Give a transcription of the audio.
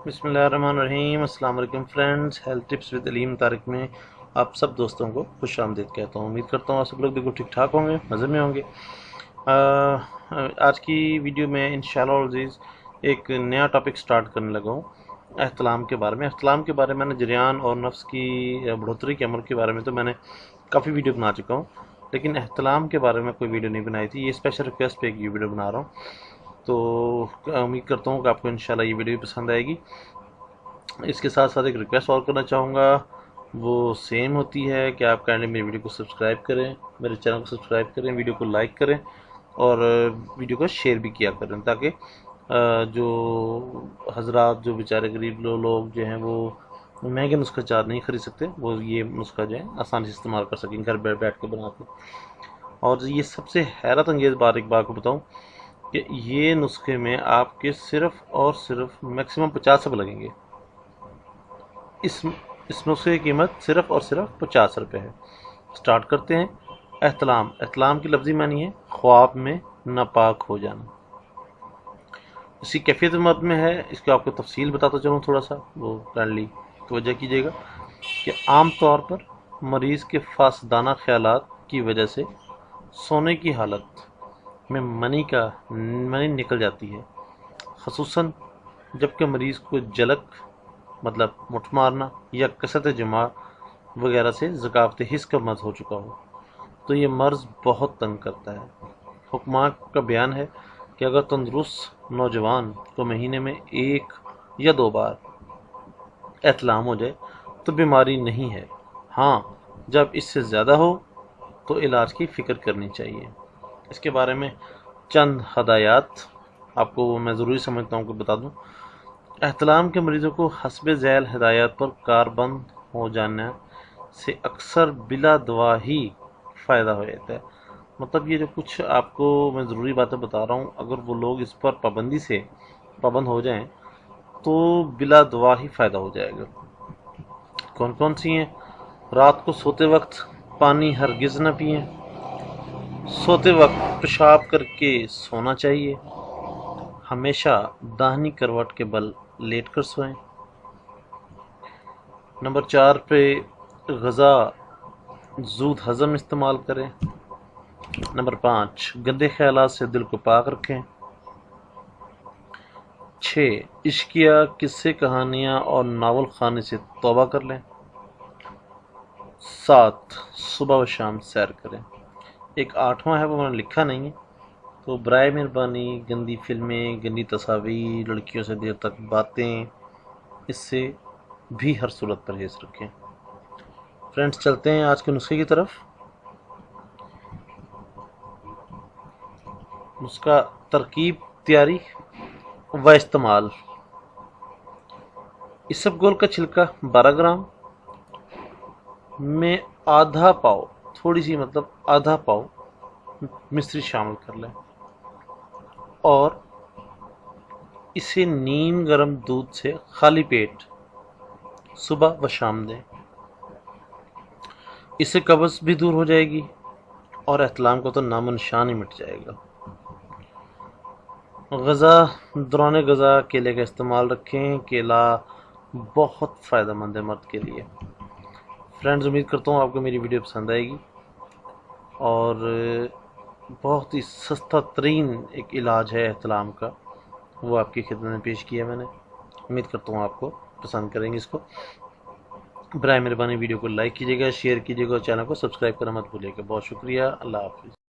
बिस्मिल्लाहिर्रहमानिर्रहीम। अस्सलाम वालेकुम friends, health tips with Aleem Tariq में आप सब दोस्तों को खुश आमदीद कहता हूँ। उम्मीद करता हूँ आप सब लोग बिल्कुल ठीक ठाक होंगे, मज़े में होंगे। आज की वीडियो में इंशाअल्लाह अज़ीज़ एक नया टॉपिक स्टार्ट करने लगा हूँ एहतलाम के बारे में। एहतलाम के बारे में मैंने जरियान और नफ्स की बढ़ोतरी के अमल के बारे में तो मैंने काफ़ी वीडियो बना चुका हूँ, लेकिन एहतलाम के बारे में कोई वीडियो नहीं बनाई थी। ये स्पेशल रिक्वेस्ट पे एक वीडियो बना रहा हूँ, तो उम्मीद करता हूँ कि आपको इंशाल्लाह ये वीडियो पसंद आएगी। इसके साथ साथ एक रिक्वेस्ट और करना चाहूँगा, वो सेम होती है कि आप काइंडली मेरी वीडियो को सब्सक्राइब करें, मेरे चैनल को सब्सक्राइब करें, वीडियो को लाइक करें और वीडियो को शेयर भी किया करें, ताकि जो हजरात, जो बेचारे गरीब लोग जो हैं वो महंगे नुस्खा चार नहीं खरीद सकते, वो ये नुस्खा जो है आसानी से इस्तेमाल कर सकें घर बैठ के बना के। और ये सबसे हैरत अंगेज़ बात एक बात को बताऊँ कि ये नुस्खे में आपके सिर्फ और सिर्फ मैक्सिमम 50 रुपये लगेंगे। इस नुस्खे की कीमत सिर्फ और सिर्फ 50 रुपये है। स्टार्ट करते हैं। एहतलाम, एहतलाम की लफ्ज़ी मानी है ख्वाब में नापाक हो जाना। इसी कैफियत मत में है, इसको आपको तफसील बताता चलूँ थोड़ा सा, वो काइंडली तवज्जो कीजिएगा कि आम तौर पर मरीज़ के फासदाना ख्यालात की वजह से सोने की हालत में मनी निकल जाती है, ख़ुसूसन जबकि मरीज़ को जलक मतलब मुठ मारना या कसरत जमा वगैरह से ज़कावत हिस्स का मर्ज़ हो चुका हो, तो ये मर्ज़ बहुत तंग करता है। हुक्मा का बयान है कि अगर तंदुरुस्त नौजवान को महीने में 1 या 2 बार एहतलाम हो जाए तो बीमारी नहीं है। हाँ, जब इससे ज़्यादा हो तो इलाज की फ़िक्र करनी चाहिए। इसके बारे में चंद हदायत आपको मैं ज़रूरी समझता हूँ कि बता दूँ। एहतलाम के मरीज़ों को हस्बे ज़ैल हिदायत पर कारबंद हो जाने से अक्सर बिला दवा ही फ़ायदा हो जाता है। मतलब ये जो कुछ आपको मैं ज़रूरी बातें बता रहा हूँ, अगर वो लोग इस पर पाबंद हो जाएं तो बिला दवा ही फ़ायदा हो जाएगा। कौन कौन सी हैं? रात को सोते वक्त पानी हरगिज़ न पिएं। सोते वक्त पेशाब करके सोना चाहिए। हमेशा दाहिनी करवट के बल लेट कर सोएं। नंबर 4 पे ग़ज़ा ज़ूद हज़म इस्तेमाल करें। नंबर 5 गंदे ख्यालात से दिल को पाक रखें। 6 इश्किया किस्से कहानियाँ और नावल खाने से तौबा कर लें। 7 सुबह व शाम सैर करें। एक 8वां है, वो मैंने लिखा नहीं है, तो बराए मेहरबानी गंदी फिल्में, गंदी तस्वीर, लड़कियों से देर तक बातें, इससे भी हर सूरत परहेज़ रखें। फ्रेंड्स, चलते हैं आज के नुस्खे की तरफ। नुस्खा, तरकीब, तैयारी व इस्तेमाल। इसबगोल का छिलका 12 ग्राम में आधा पाव, थोड़ी सी मतलब आधा पाव मिश्री शामिल कर लें और इसे नीम गर्म दूध से खाली पेट सुबह व शाम दें। इससे कब्ज़ भी दूर हो जाएगी और एहतलाम को तो नामो निशान ही मिट जाएगा। ग़ज़ा, दौरान ग़ज़ा केले का इस्तेमाल रखें। केला बहुत फ़ायदेमंद है मर्द के लिए। फ्रेंड्स, उम्मीद करता हूँ आपको मेरी वीडियो पसंद आएगी और बहुत ही सस्ता तरीन एक इलाज है एहतलाम का, वो आपकी खिदमत में पेश किया मैंने। उम्मीद करता हूँ आपको पसंद करेंगे इसको। बराए मेहरबानी वीडियो को लाइक कीजिएगा, शेयर कीजिएगा और चैनल को सब्सक्राइब करना मत भूलिएगा। बहुत शुक्रिया। अल्लाह हाफ़िज़।